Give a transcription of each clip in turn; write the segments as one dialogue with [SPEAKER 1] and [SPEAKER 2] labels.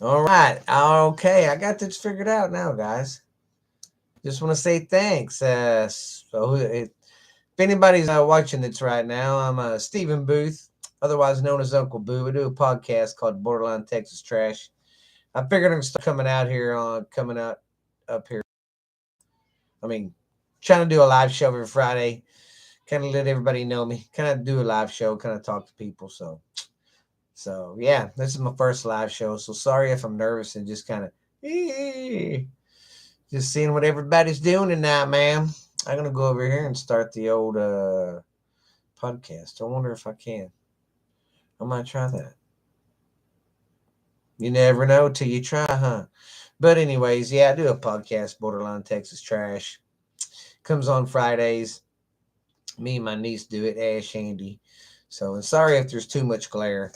[SPEAKER 1] All right. Okay. I got this figured out now, guys. Just want to say thanks. If anybody's watching this right now, I'm Stephen Booth, otherwise known as Uncle Boo. I do a podcast called Borderline Texas Trash. I figured I'm start coming out up here. I mean, trying to do a live show every Friday, kind of let everybody know me, kind of do a live show, kind of talk to people. So yeah, this is my first live show. So sorry if I'm nervous and just kind of just seeing what everybody's doing tonight, man. I'm gonna go over here and start the old podcast. I wonder if I can. I might try that. You never know till you try, huh? But anyways, yeah, I do a podcast, Borderline Texas Trash. Comes on Fridays. Me and my niece do it, Ash Andy. So, and sorry if there's too much glare.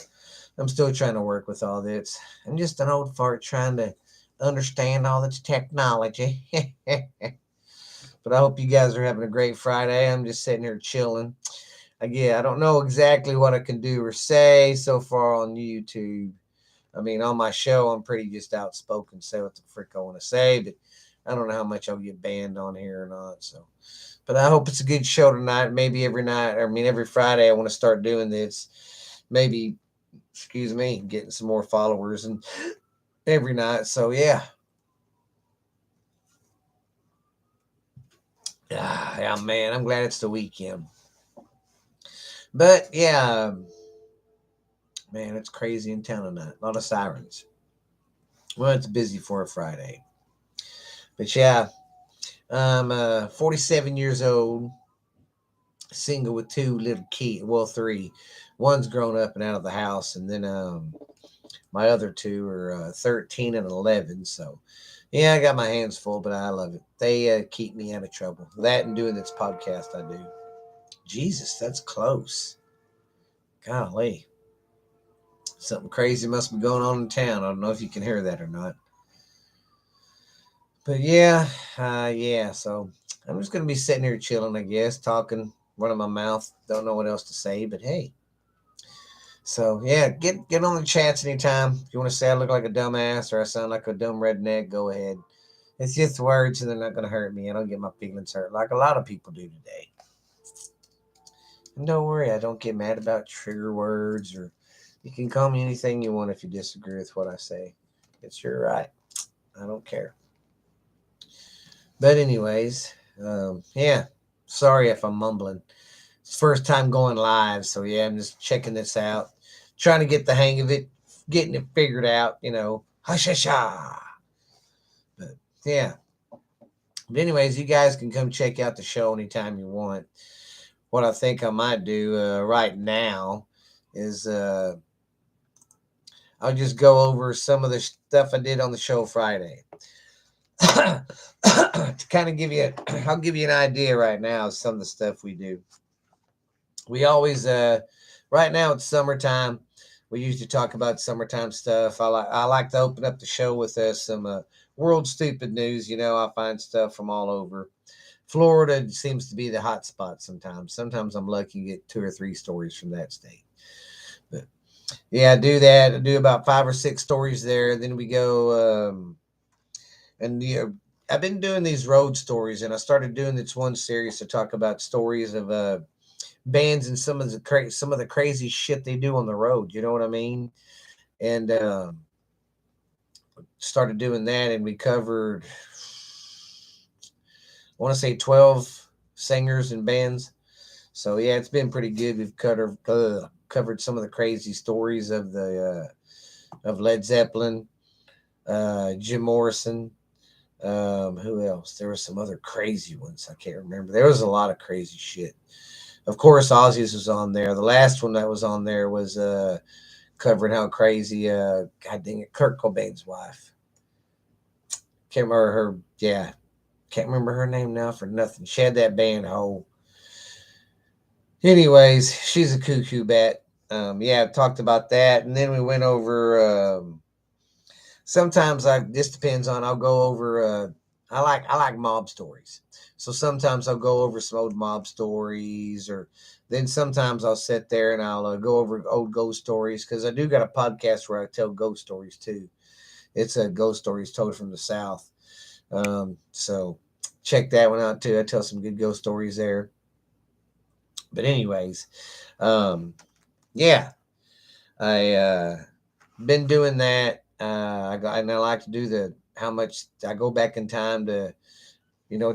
[SPEAKER 1] I'm still trying to work with all this. I'm just an old fart trying to understand all this technology. But I hope you guys are having a great Friday. I'm just sitting here chilling. Again, I don't know exactly what I can do or say so far on YouTube. I mean, on my show, I'm pretty just outspoken, say what the frick I want to say, but I don't know how much I'll get banned on here or not. So, but I hope it's a good show tonight. Maybe every night, I mean, every Friday, I want to start doing this. Maybe, excuse me, getting some more followers and every night. So, yeah. Yeah, man, I'm glad it's the weekend. But, yeah, man, it's crazy in town tonight. A lot of sirens. Well, it's busy for a Friday. But, yeah, I'm 47 years old, single with two little kids. Well, three. One's grown up and out of the house, and then my other two are 13 and 11. So, yeah, I got my hands full, but I love it. They keep me out of trouble. That and doing this podcast, I do. Jesus, that's close. Golly. Something crazy must be going on in town. I don't know if you can hear that or not. But yeah. So I'm just going to be sitting here chilling, I guess, talking, running my mouth. Don't know what else to say, but hey. So yeah, get on the chats anytime. If you want to say I look like a dumbass or I sound like a dumb redneck, go ahead. It's just words and they're not going to hurt me. I don't get my feelings hurt like a lot of people do today. And don't worry, I don't get mad about trigger words or you can call me anything you want if you disagree with what I say. It's your right. I don't care. But anyways, yeah. Sorry if I'm mumbling. It's first time going live, so yeah, I'm just checking this out, trying to get the hang of it, getting it figured out. Hush, hush, ha. But yeah. But anyways, you guys can come check out the show anytime you want. What I think I might do right now is I'll just go over some of the stuff I did on the show Friday. To kind of give you, I'll give you an idea right now of some of the stuff we do. We always, right now it's summertime. We usually talk about summertime stuff. I like to open up the show with some world stupid news. I find stuff from all over. Florida seems to be the hot spot sometimes. Sometimes I'm lucky to get two or three stories from that state. But yeah, I do that. I do about five or six stories there. Then we go, and I've been doing these road stories, and I started doing this one series to talk about stories of bands and some of the crazy shit they do on the road. You know what I mean? And started doing that, and we covered, I want to say 12 singers and bands. So yeah, it's been pretty good. We've covered some of the crazy stories of Led Zeppelin, Jim Morrison. Who else? There were some other crazy ones. I can't remember. There was a lot of crazy shit. Of course, Ozzy's was on there. The last one that was on there was covering how crazy, God dang it, Kurt Cobain's wife. Can't remember her. Yeah, can't remember her name now for nothing. She had that band hole. Anyways, she's a cuckoo bat. Yeah, I've talked about that, and then we went over. Sometimes I this depends on. I'll go over. I like mob stories, so sometimes I'll go over some old mob stories, or then sometimes I'll sit there and I'll go over old ghost stories because I do got a podcast where I tell ghost stories too. It's a ghost stories told from the South. So check that one out too. I tell some good ghost stories there. But anyways, um, yeah, I been doing that. And I like to do the how much I go back in time to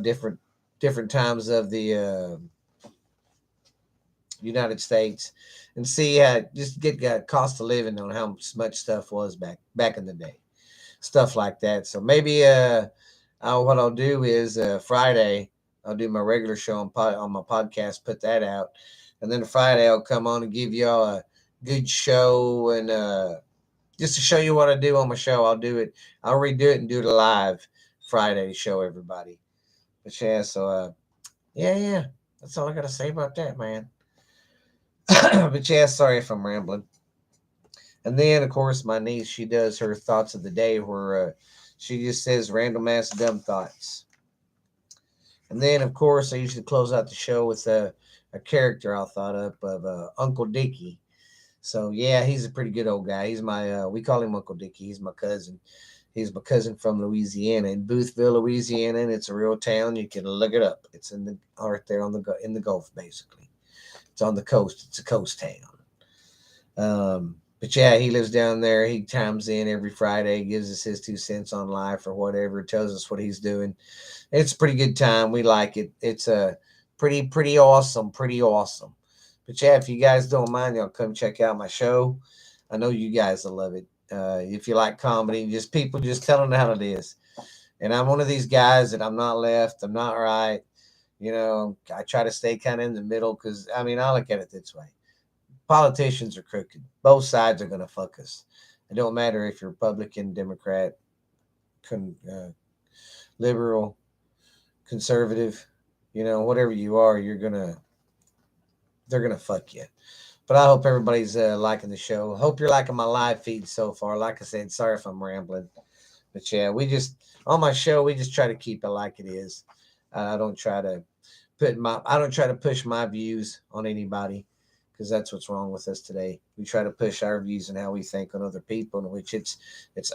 [SPEAKER 1] different times of the United States and see just get cost of living on how much stuff was back in the day, stuff like that. So maybe what I'll do is Friday I'll do my regular show on my podcast, put that out, and then Friday I'll come on and give y'all a good show and just to show you what I do on my show. I'll do it. I'll redo it and do it live Friday to show everybody. But yeah, so yeah, that's all I gotta say about that, man. But yeah, sorry if I'm rambling. And then, of course, my niece, she does her thoughts of the day where she just says random ass dumb thoughts. And then, of course, I usually close out the show with a character I thought up of Uncle Dickie. So, yeah, he's a pretty good old guy. He's we call him Uncle Dickie. He's my cousin. He's my cousin from Louisiana, in Boothville, Louisiana, and it's a real town. You can look it up. It's in the right there in the Gulf, basically. It's on the coast. It's a coast town. But yeah, he lives down there. He chimes in every Friday, gives us his 2 cents on life or whatever, tells us what he's doing. It's a pretty good time. We like it. It's a pretty awesome, pretty awesome. But yeah, if you guys don't mind, y'all come check out my show. I know you guys will love it. If you like comedy, just people just telling how it is. And I'm one of these guys that I'm not left, I'm not right. I try to stay kind of in the middle because I mean I look at it this way: politicians are crooked. Both sides are going to fuck us. It don't matter if you're Republican, Democrat, liberal, conservative. Whatever you are, they're gonna fuck you. But I hope everybody's liking the show. Hope you're liking my live feed so far. Like I said, sorry if I'm rambling, but yeah, we just on my show we just try to keep it like it is. I don't try to push my views on anybody because that's what's wrong with us today. We try to push our views and how we think on other people, in which it's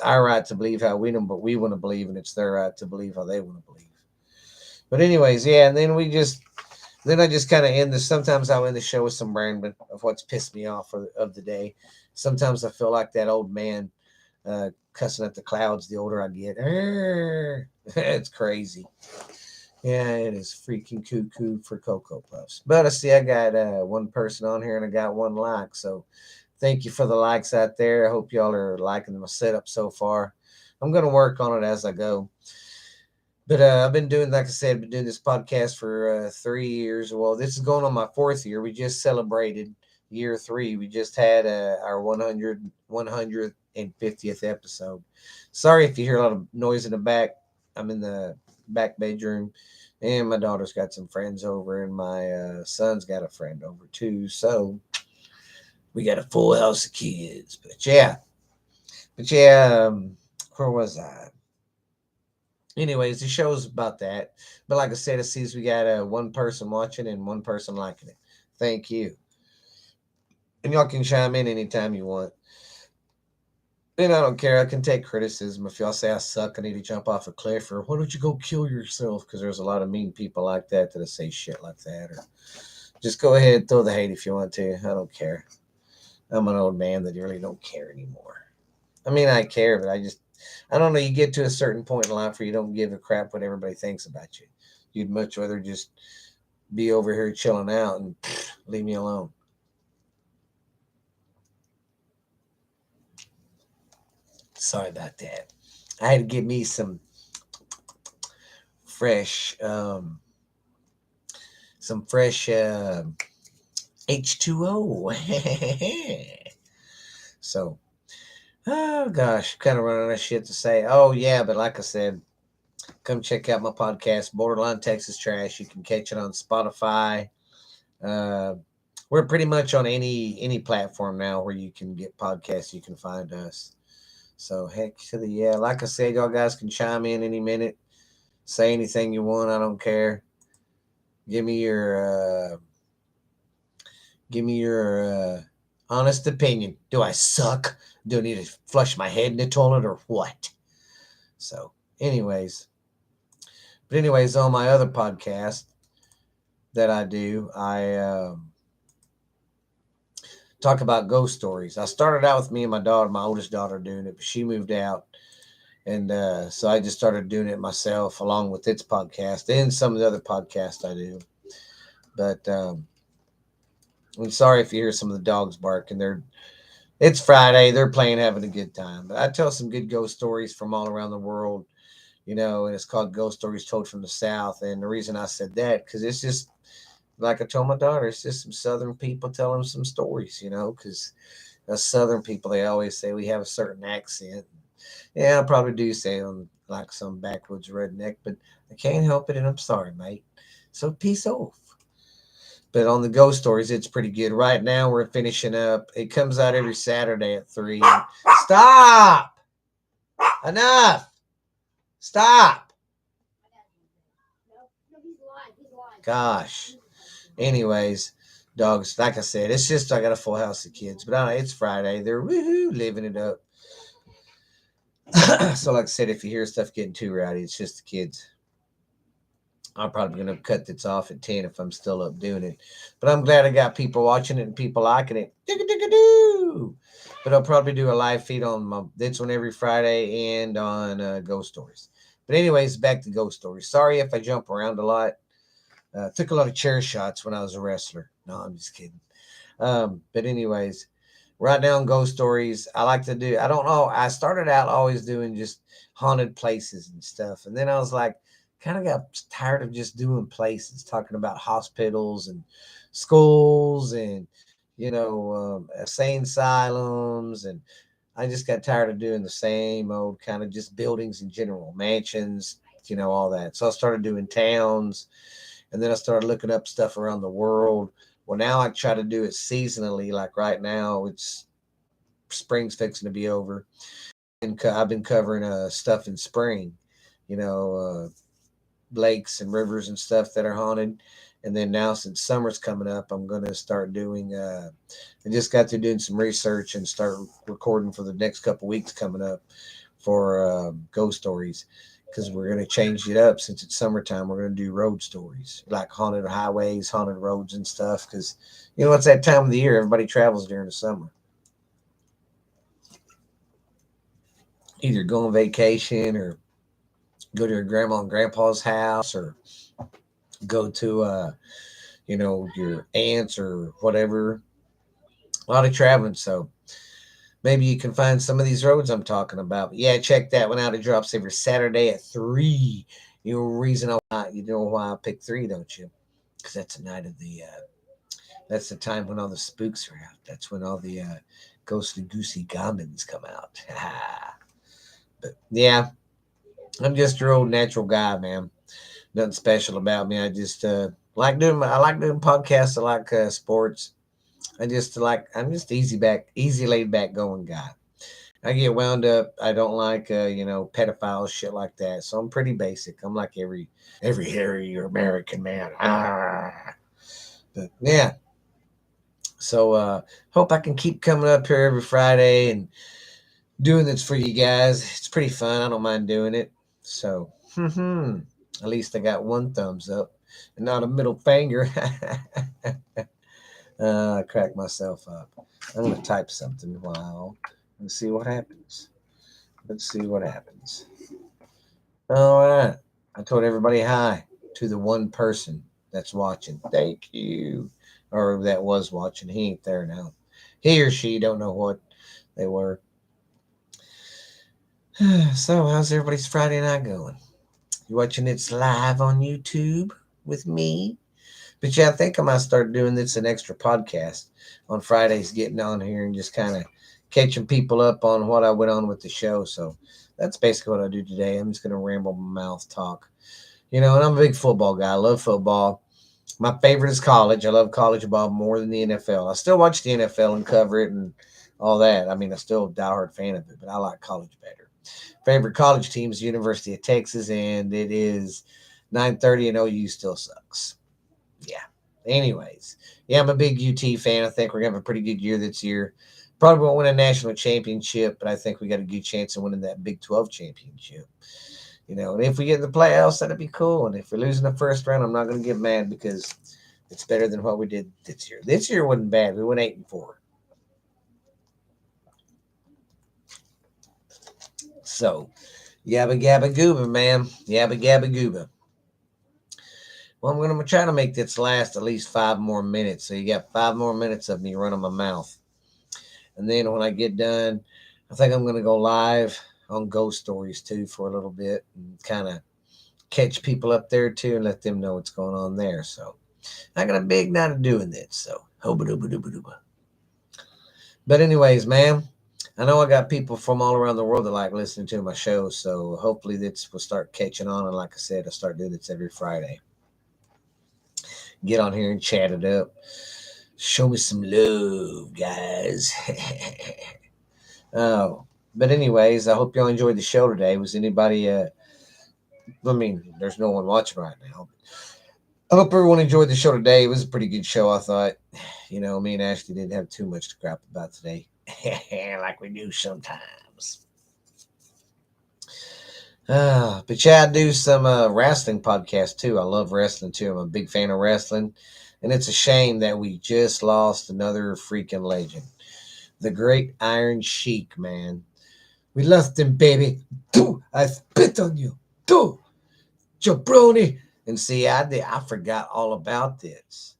[SPEAKER 1] our right to believe how we want to believe, and it's their right to believe how they want to believe. But anyways, yeah, and then I just kind of end this. Sometimes I'll end the show with some rambling of what's pissed me off of the day. Sometimes I feel like that old man cussing at the clouds the older I get. It's crazy. Yeah, it is freaking cuckoo for Cocoa Puffs. But I see I got one person on here and I got one like. So thank you for the likes out there. I hope y'all are liking my setup so far. I'm going to work on it as I go. But I've been doing, like I said, been doing this podcast for 3 years. Well, this is going on my 4th year. We just celebrated year 3. We just had our 150th episode. Sorry if you hear a lot of noise in the back. I'm in the back bedroom, and my daughter's got some friends over, and my son's got a friend over too. So we got a full house of kids. But yeah, where was I? Anyways, the show's about that. But like I said, it seems we got one person watching and one person liking it. Thank you. And y'all can chime in anytime you want. And I don't care. I can take criticism. If y'all say I suck, I need to jump off a cliff, or why don't you go kill yourself? Because there's a lot of mean people like that say shit like that. Or just go ahead and throw the hate if you want to. I don't care. I'm an old man that really don't care anymore. I mean, I care, but I don't know. You get to a certain point in life where you don't give a crap what everybody thinks about you. You'd much rather just be over here chilling out and leave me alone. Sorry about that. I had to get me fresh, um, some fresh H2O. So, oh gosh, kind of running out of shit to say. Oh yeah, but like I said, come check out my podcast, Borderline Texas Trash. You can catch it on Spotify. Uh, we're pretty much on any platform now where you can get podcasts. You can find us. So heck to the yeah. Like I said, y'all guys can chime in any minute. Say anything you want. I don't care. Give me your honest opinion. Do I suck? Do I need to flush my head in the toilet or what? So, anyways, on my other podcast that I do, I talk about ghost stories. I started out with me and my daughter, my oldest daughter, doing it, but she moved out. And so I just started doing it myself along with its podcast and some of the other podcasts I do. But I'm sorry if you hear some of the dogs barking. It's Friday. They're playing, having a good time. But I tell some good ghost stories from all around the world, and it's called Ghost Stories Told from the South. And the reason I said that, because it's just, like I told my daughter, it's just some Southern people telling some stories, because us Southern people, they always say we have a certain accent. Yeah, I probably do sound like some backwoods redneck, but I can't help it, and I'm sorry, mate. So peace off. But on the ghost stories, it's pretty good. Right now, we're finishing up. It comes out every Saturday at 3. Stop! Enough! Stop! Gosh. Anyways, dogs, like I said, it's just I got a full house of kids. But it's Friday. They're woohoo, living it up. So, like I said, if you hear stuff getting too rowdy, it's just the kids. I'm probably going to cut this off at 10 if I'm still up doing it. But I'm glad I got people watching it and people liking it. But I'll probably do a live feed on this one every Friday and on Ghost Stories. But anyways, back to Ghost Stories. Sorry if I jump around a lot. Took a lot of chair shots when I was a wrestler. No, I'm just kidding. But anyways, right now on Ghost Stories, I like to do, I don't know, I started out always doing just haunted places and stuff. And then I was like, kind of got tired of just doing places, talking about hospitals and schools and, insane asylums. And I just got tired of doing the same old kind of just buildings in general, mansions, all that. So I started doing towns, and then I started looking up stuff around the world. Well, now I try to do it seasonally. Like right now, it's spring's fixing to be over, and I've been covering stuff in spring, lakes and rivers and stuff that are haunted. And then now, since summer's coming up, I'm going to start doing. I just got to doing some research and start recording for the next couple weeks coming up for ghost stories, because we're going to change it up. Since it's summertime, we're going to do road stories, like haunted highways, haunted roads and stuff, because it's that time of the year. Everybody travels during the summer, either go on vacation or go to your grandma and grandpa's house, or go to your aunts or whatever. A lot of traveling, so maybe you can find some of these roads I'm talking about. But yeah, check that one out. It drops every Saturday at 3. You know why I picked 3, don't you? Because that's the night of that's the time when all the spooks are out. That's when all the ghostly goosey goblins come out. But yeah, I'm just your old natural guy, man. Nothing special about me. I just I like doing podcasts. I like sports. I'm just easy laid back going guy. I get wound up. I don't like pedophiles, shit like that. So I'm pretty basic. I'm like every hairy American man. But yeah. So hope I can keep coming up here every Friday and doing this for you guys. It's pretty fun. I don't mind doing it. So at least I got one thumbs up and not a middle finger. I cracked myself up. I'm going to type something while and see what happens. Let's see what happens. All right. I told everybody hi to the one person that's watching. Thank you. Or that was watching. He ain't there now. He or she don't know what they were. So, how's everybody's Friday night going? You watching It's live on YouTube with me? But yeah, I think I might start doing this an extra podcast on Fridays, getting on here and just kind of catching people up on what I went on with the show. So that's basically what I do today. I'm just going to ramble my mouth talk. And I'm a big football guy. I love football. My favorite is college. I love college ball more than the NFL. I still watch the NFL and cover it and all that. I mean, I'm still a diehard fan of it, but I like college better. Favorite college team is University of Texas, and it is 9:30, and OU still sucks. Yeah. Anyways, yeah, I'm a big UT fan. I think we're going to have a pretty good year this year. Probably won't win a national championship, but I think we got a good chance of winning that Big 12 championship. And if we get in the playoffs, that'd be cool. And if we lose in the first round, I'm not going to get mad because it's better than what we did this year. This year wasn't bad. We went 8-4. So, yabba gabba gooba, man. Yabba gabba gooba. Well, I'm going to try to make this last at least 5 more minutes. So you got 5 more minutes of me running my mouth. And then when I get done, I think I'm going to go live on Ghost Stories too for a little bit and kind of catch people up there too and let them know what's going on there. So I got a big night of doing this. So hoba dooba dooba dooba. But anyways, man, I know I got people from all around the world that like listening to my show. So hopefully this will start catching on. And like I said, I'll start doing this every Friday. Get on here and chat it up. Show me some love, guys. Oh, but anyways, I hope y'all enjoyed the show today. Was anybody? There's no one watching right now. I hope everyone enjoyed the show today. It was a pretty good show, I thought. Me and Ashley didn't have too much to crap about today, like we do sometimes. But yeah, I do some wrestling podcasts too. I love wrestling too. I'm a big fan of wrestling. And it's a shame that we just lost another freaking legend. The great Iron Sheik, man. We lost him, baby. I spit on you. Jabroni. And see, I forgot all about this.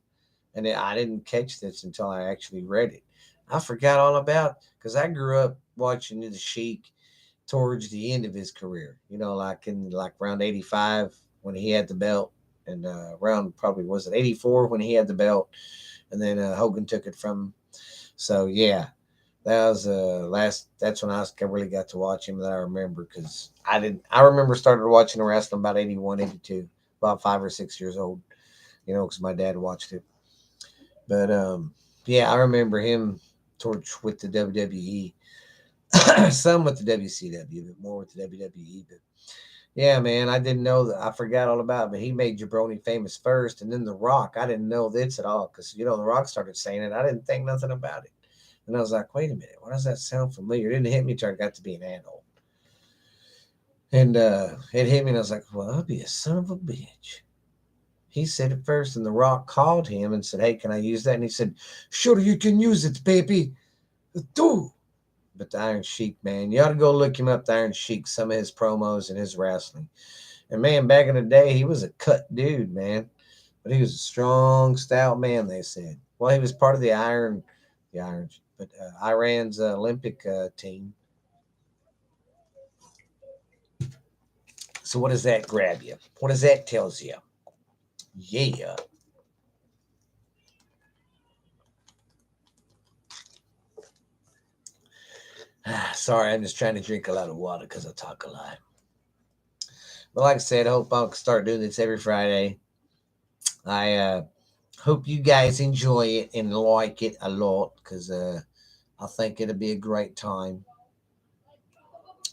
[SPEAKER 1] And I didn't catch this until I actually read it. I forgot all about because I grew up watching the Sheik towards the end of his career. Like in around 85 when he had the belt, and around probably was it 84 when he had the belt, and then Hogan took it from him. So yeah, that was last. That's when I really got to watch him that I remember because I didn't. I remember started watching the wrestling about 81, 82, about 5 or 6 years old. Because my dad watched it. But yeah, I remember him torch with the WWE. Some with the WCW, but more with the WWE. But yeah, man, I didn't know that. I forgot all about it. But he made Jabroni famous first, and then The Rock. I didn't know this at all because The Rock started saying it. I didn't think nothing about it, and I was like, wait a minute, why does that sound familiar? It didn't hit me until I got to be an adult, and it hit me, and I was like, well, I'll be a son of a bitch. He said it first, and The Rock called him and said, hey, can I use that? And he said, sure, you can use it, baby. Do. But the Iron Sheik, man, you ought to go look him up, the Iron Sheik, some of his promos and his wrestling. And man, back in the day, he was a cut dude, man. But he was a strong, stout man, they said. Well, he was part of Iran's Olympic team. So what does that grab you? What does that tells you? Yeah. Sorry, I'm just trying to drink a lot of water because I talk a lot. But like I said, I hope I'll start doing this every Friday. I hope you guys enjoy it and like it a lot because I think it'll be a great time.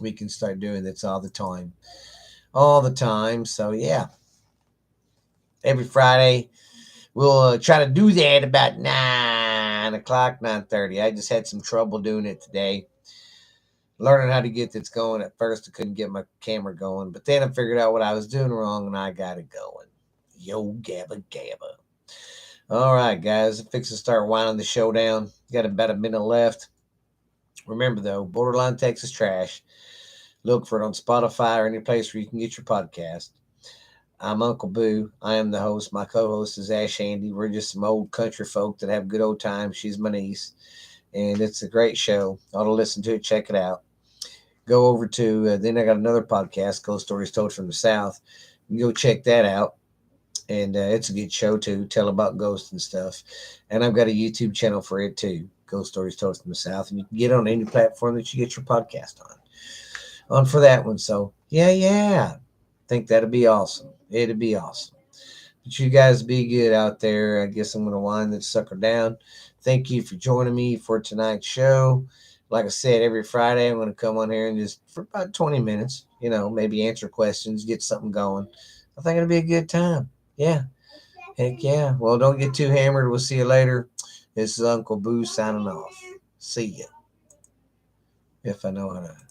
[SPEAKER 1] We can start doing this all the time. All the time. So, yeah. Every Friday, we'll try to do that about 9 o'clock, 9:30. I just had some trouble doing it today. Learning how to get this going. At first, I couldn't get my camera going, but then I figured out what I was doing wrong and I got it going. Yo, gabba gabba. All right, guys, I'm fixing to start winding the show down. Got about a minute left. Remember, though, Borderline Texas Trash. Look for it on Spotify or any place where you can get your podcast. I'm Uncle Boo. I am the host. My co-host is Ash Andy. We're just some old country folk that have good old times. She's my niece, and it's a great show. Ought to listen to it. Check it out. Go over to, then I got another podcast, Ghost Stories Told from the South. You can go check that out. And it's a good show, too. Tell about ghosts and stuff. And I've got a YouTube channel for it, too. Ghost Stories Told from the South. And you can get on any platform that you get your podcast on for that one. So, yeah. Think that'd be awesome. It'd be awesome. But you guys be good out there. I guess I'm going to wind this sucker down. Thank you for joining me for tonight's show. Like I said, every Friday I'm going to come on here and just for about 20 minutes, maybe answer questions, get something going. I think it'll be a good time. Yeah. Heck yeah. Well, don't get too hammered. We'll see you later. This is Uncle Boo signing off. See ya. if I know how to